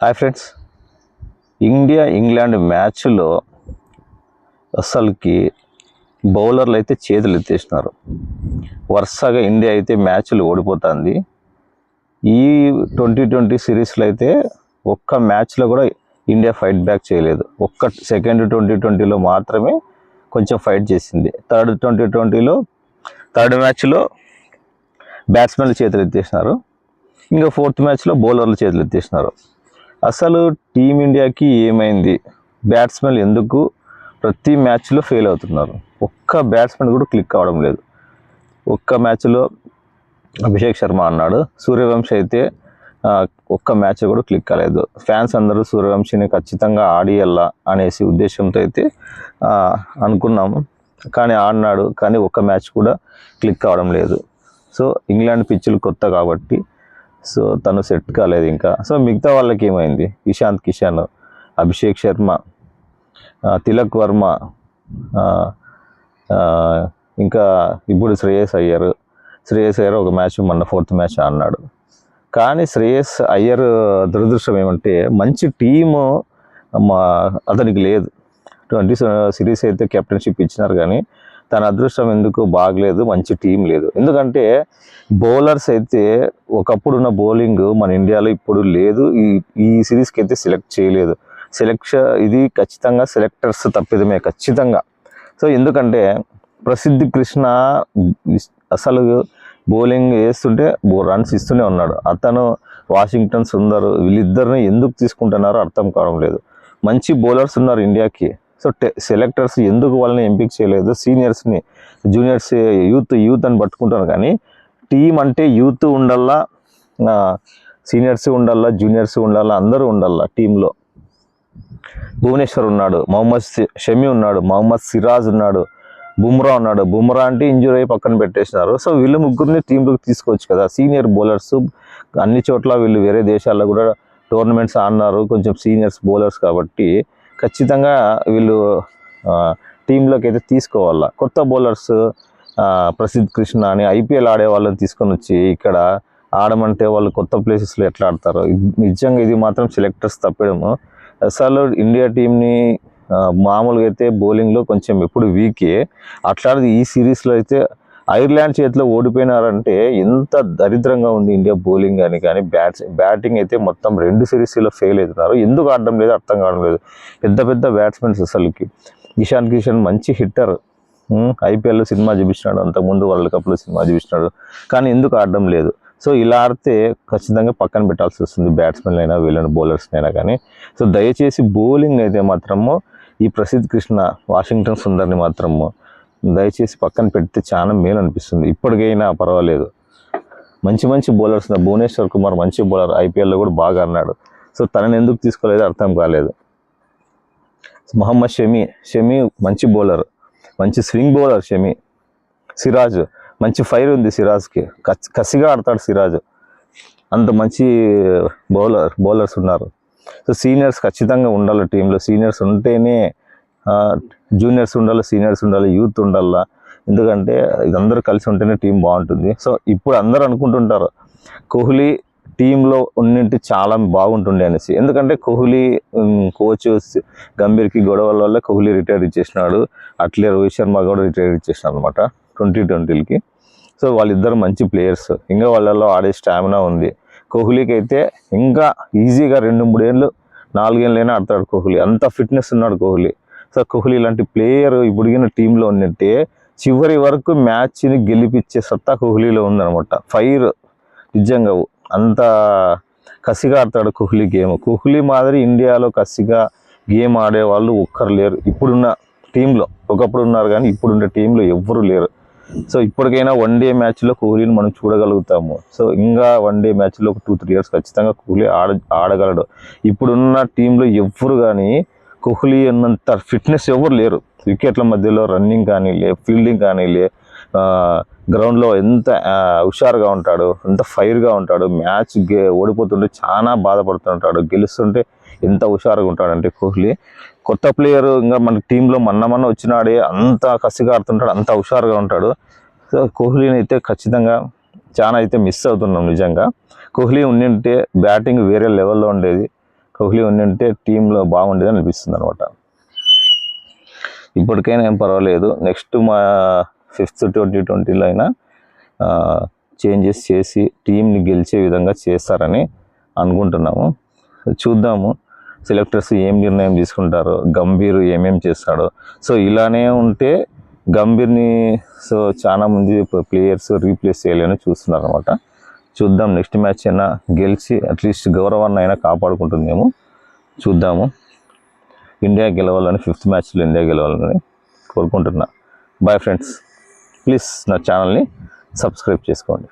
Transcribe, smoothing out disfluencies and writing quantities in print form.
Hi friends, India England మ్యాచ్లో అసలుకి బౌలర్లు అయితే చేతులు ఎత్తేసినారు. వరుసగా ఇండియా అయితే మ్యాచ్లు ఓడిపోతుంది. ఈ 2020 సిరీస్లో అయితే ఒక్క మ్యాచ్లో కూడా ఇండియా ఫైట్ బ్యాక్ చేయలేదు. ఒక్క సెకండ్ 2020లో మాత్రమే కొంచెం ఫైట్ చేసింది. థర్డ్ 2020లో థర్డ్ మ్యాచ్లో బ్యాట్స్మెన్లు చేతులు ఎత్తేసినారు. ఇంకా ఫోర్త్ మ్యాచ్లో బౌలర్లు చేతులు ఎత్తేసినారు. అసలు టీమిండియాకి ఏమైంది? బ్యాట్స్మెన్ ఎందుకు ప్రతి మ్యాచ్లో ఫెయిల్ అవుతున్నారు? ఒక్క బ్యాట్స్మెన్ కూడా క్లిక్ అవ్వడం లేదు. ఒక్క మ్యాచ్లో అభిషేక్ శర్మ అన్నాడు, సూర్యవంశీ అయితే ఒక్క మ్యాచ్ కూడా క్లిక్ కాలేదు. ఫ్యాన్స్ అందరూ సూర్యవంశీని ఖచ్చితంగా ఆడియల్లా అనేసి ఉద్దేశంతో అయితే అనుకున్నాము. కానీ ఆడినాడు, కానీ ఒక్క మ్యాచ్ కూడా క్లిక్ అవ్వడం లేదు. సో ఇంగ్లాండ్ పిచ్చులు కొత్త కాబట్టి సో తను సెట్ కాలేదు ఇంకా. సో మిగతా వాళ్ళకి ఏమైంది? ఇషాంత్ కిషన్, అభిషేక్ శర్మ, తిలక్ వర్మ, ఇంకా ఇప్పుడు శ్రేయస్ అయ్యర్ ఒక మ్యాచ్ మొన్న ఫోర్త్ మ్యాచ్ ఆడినాడు. కానీ శ్రేయస్ అయ్యర్ దురదృష్టం ఏమంటే మంచి టీము అతనికి లేదు. 20 సిరీస్ అయితే కెప్టెన్షిప్ ఇచ్చినారు, కానీ తన అదృష్టం ఎందుకు బాగలేదు, మంచి టీం లేదు. ఎందుకంటే బౌలర్స్ అయితే ఒకప్పుడు ఉన్న బౌలింగ్ మన ఇండియాలో ఇప్పుడు లేదు. ఈ సిరీస్కి అయితే సెలెక్ట్ చేయలేదు. ఇది ఖచ్చితంగా సెలెక్టర్స్ తప్పిదమే ఖచ్చితంగా. సో ఎందుకంటే ప్రసిద్ధ్ కృష్ణ అసలు బౌలింగ్ వేస్తుంటే రన్స్ ఇస్తూనే ఉన్నాడు. అతను వాషింగ్టన్ సుందర్ వీళ్ళిద్దరిని ఎందుకు తీసుకుంటున్నారో అర్థం కావడం లేదు. మంచి బౌలర్స్ ఉన్నారు ఇండియాకి. సో సెలెక్టర్స్ ఎందుకు వాళ్ళని ఎంపిక చేయలేదు? సీనియర్స్ని, జూనియర్స్, యూత్ అని పట్టుకుంటారు. కానీ టీం అంటే యూత్ ఉండాలా, సీనియర్స్ ఉండాలా, జూనియర్స్ ఉండాలా, అందరూ ఉండాలా టీంలో. భువనేశ్వర్ ఉన్నాడు, మొహమ్మద్ షమి ఉన్నాడు, మొహమ్మద్ సిరాజ్ ఉన్నాడు, బుమ్రా ఉన్నాడు. బుమ్రా అంటే ఇంజురీ అయ్యి పక్కన పెట్టేసినారు. సో వీళ్ళు ముగ్గురిని టీంలోకి తీసుకోవచ్చు కదా. సీనియర్ బౌలర్స్ అన్ని చోట్ల వీళ్ళు వేరే దేశాల్లో కూడా టోర్నమెంట్స్ ఆడినారు, కొంచెం సీనియర్స్ బౌలర్స్ కాబట్టి ఖచ్చితంగా వీళ్ళు టీంలోకి అయితే తీసుకోవాలా. కొత్త బౌలర్స్ ప్రసిద్ధ్ కృష్ణ అని ఐపీఎల్ ఆడే వాళ్ళని తీసుకొని వచ్చి ఇక్కడ ఆడమంటే వాళ్ళు కొత్త ప్లేసెస్లో ఎట్లా ఆడతారు? నిజంగా ఇది మాత్రం సెలెక్టర్స్ తప్పడము. అసలు ఇండియా టీంని మామూలుగా అయితే బౌలింగ్లో కొంచెం ఎప్పుడు వీకే, అట్లాంటిది ఈ సిరీస్లో అయితే ఐర్లాండ్ చేతిలో ఓడిపోయినారంటే ఎంత దరిద్రంగా ఉంది ఇండియా బౌలింగ్ అని. కానీ బ్యాటింగ్ అయితే మొత్తం 2 సిరీస్లో ఫెయిల్ అవుతున్నారు. ఎందుకు ఆడడం లేదు అర్థం కావడం లేదు. పెద్ద బ్యాట్స్మెన్స్ అసలుకి. ఇషాంత్ కిషన్ మంచి హిట్టర్, ఐపీఎల్లో సినిమా చూపించినాడు, అంతకుముందు వరల్డ్ కప్లో సినిమా చూపించినాడు, కానీ ఎందుకు ఆడడం లేదు? సో ఇలా ఆడితే ఖచ్చితంగా పక్కన పెట్టాల్సి వస్తుంది బ్యాట్స్మెన్ అయినా వీళ్ళని బౌలర్స్ని అయినా కానీ. సో దయచేసి బౌలింగ్ అయితే మాత్రము ఈ ప్రసిద్ధ్ కృష్ణ, వాషింగ్టన్ సుందర్ని మాత్రము దయచేసి పక్కన పెడితే చాలా మేలు అనిపిస్తుంది. ఇప్పటికైనా పర్వాలేదు, మంచి బౌలర్స్. భువనేశ్వర్ కుమార్ మంచి బౌలర్, ఐపీఎల్లో కూడా బాగా ఆడినాడు. సో తనని ఎందుకు తీసుకోలేదు అర్థం కాలేదు. మొహమ్మద్ షమి మంచి బౌలర్, మంచి స్వింగ్ బౌలర్ షమి. సిరాజ్ మంచి ఫైర్ ఉంది సిరాజ్కి, కసిగా ఆడతాడు సిరాజ్. అంత మంచి బౌలర్స్ ఉన్నారు. సో సీనియర్స్ ఖచ్చితంగా ఉండాలి టీంలో. సీనియర్స్ ఉంటేనే జూనియర్స్ ఉండాలి, సీనియర్స్ ఉండాలి, యూత్ ఉండాలా. ఎందుకంటే ఇదందరూ కలిసి ఉంటేనే టీం బాగుంటుంది. సో ఇప్పుడు అందరూ అనుకుంటుంటారు కోహ్లీ టీంలో ఉన్నింటి చాలా బాగుంటుండే అనేసి. ఎందుకంటే కోహ్లీ కోచ్ గంభీర్కి గొడవల వల్ల కోహ్లీ రిటైర్ ఇచ్చేసినాడు. అట్లే రోహిత్ శర్మ కూడా రిటైర్ ఇచ్చేసినాడు అనమాట 2020కి. సో వాళ్ళిద్దరు మంచి ప్లేయర్స్, ఇంకా వాళ్ళలో ఆడే స్టామినా ఉంది. కోహ్లీకి అయితే ఇంకా ఈజీగా 2-3 ఏళ్ళు 4 ఏళ్ళైనా ఆడతాడు కోహ్లీ, అంత ఫిట్నెస్ ఉన్నాడు కోహ్లీ. సో కోహ్లీ లాంటి ప్లేయర్ ఇప్పుడుగిన టీంలో ఉన్నట్టే చివరి వరకు మ్యాచ్ని గెలిపించే సత్తా కోహ్లీలో ఉందనమాట. ఫైర్ నిజంగా అంత కసిగా ఆడతాడు కోహ్లీ గేమ్. కోహ్లీ మాదిరి ఇండియాలో కసిగా గేమ్ ఆడేవాళ్ళు ఒక్కరు లేరు ఇప్పుడున్న టీంలో. ఒకప్పుడు ఉన్నారు కానీ ఇప్పుడున్న టీంలో ఎవ్వరూ లేరు. సో ఇప్పటికైనా వన్డే మ్యాచ్లో కోహ్లీని మనం చూడగలుగుతాము. సో ఇంకా వన్డే మ్యాచ్లో ఒక 2-3 ఇయర్స్ ఖచ్చితంగా కోహ్లీ ఆడగలడు. ఇప్పుడున్న టీంలో ఎవ్వరు కానీ కోహ్లీ అన్నంత ఫిట్నెస్ ఎవరు లేరు. వికెట్ల మధ్యలో రన్నింగ్ కానీ ఫీల్డింగ్ కానీ గ్రౌండ్లో ఎంత హుషారుగా ఉంటాడు, ఎంత ఫైర్గా ఉంటాడు. మ్యాచ్ ఓడిపోతుంటే చాలా బాధపడుతుంటాడు, గెలుస్తుంటే ఎంత హుషారుగా ఉంటాడంటే కోహ్లీ. కొత్త ప్లేయర్ ఇంకా మన టీంలో మొన్న వచ్చినాడే అంత కసిగా ఆడుతుంటాడు, అంత హుషారుగా ఉంటాడు. సో కోహ్లీని అయితే ఖచ్చితంగా చాలా అయితే మిస్ అవుతున్నాం నిజంగా. కోహ్లీ ఉండింటే బ్యాటింగ్ వేరే లెవెల్లో ఉండేది. కోహ్లీ ఉంటే టీంలో బాగుండేది అనిపిస్తుంది అనమాట. ఇప్పటికైనా ఏం పర్వాలేదు, నెక్స్ట్ మా 5th T20లో అయినా చేంజెస్ చేసి టీంని గెలిచే విధంగా చేస్తారని అనుకుంటున్నాము. చూద్దాము సెలెక్టర్స్ ఏం నిర్ణయం తీసుకుంటారో, గంభీర్ ఏమేం చేస్తాడో. సో ఇలానే ఉంటే గంభీర్ని చాలా మంది ప్లేయర్స్ రీప్లేస్ చేయాలని చూస్తున్నారు అనమాట. చూద్దాం, నెక్స్ట్ మ్యాచ్ అయినా గెలిచి అట్లీస్ట్ గౌరవాన్ని అయినా కాపాడుకుంటుందేమో. చూద్దాము. ఇండియా గెలవాలని, 5th మ్యాచ్లో ఇండియా గెలవాలని కోరుకుంటున్నా. బాయ్ ఫ్రెండ్స్, ప్లీజ్ నా ఛానల్ని సబ్స్క్రైబ్ చేసుకోండి.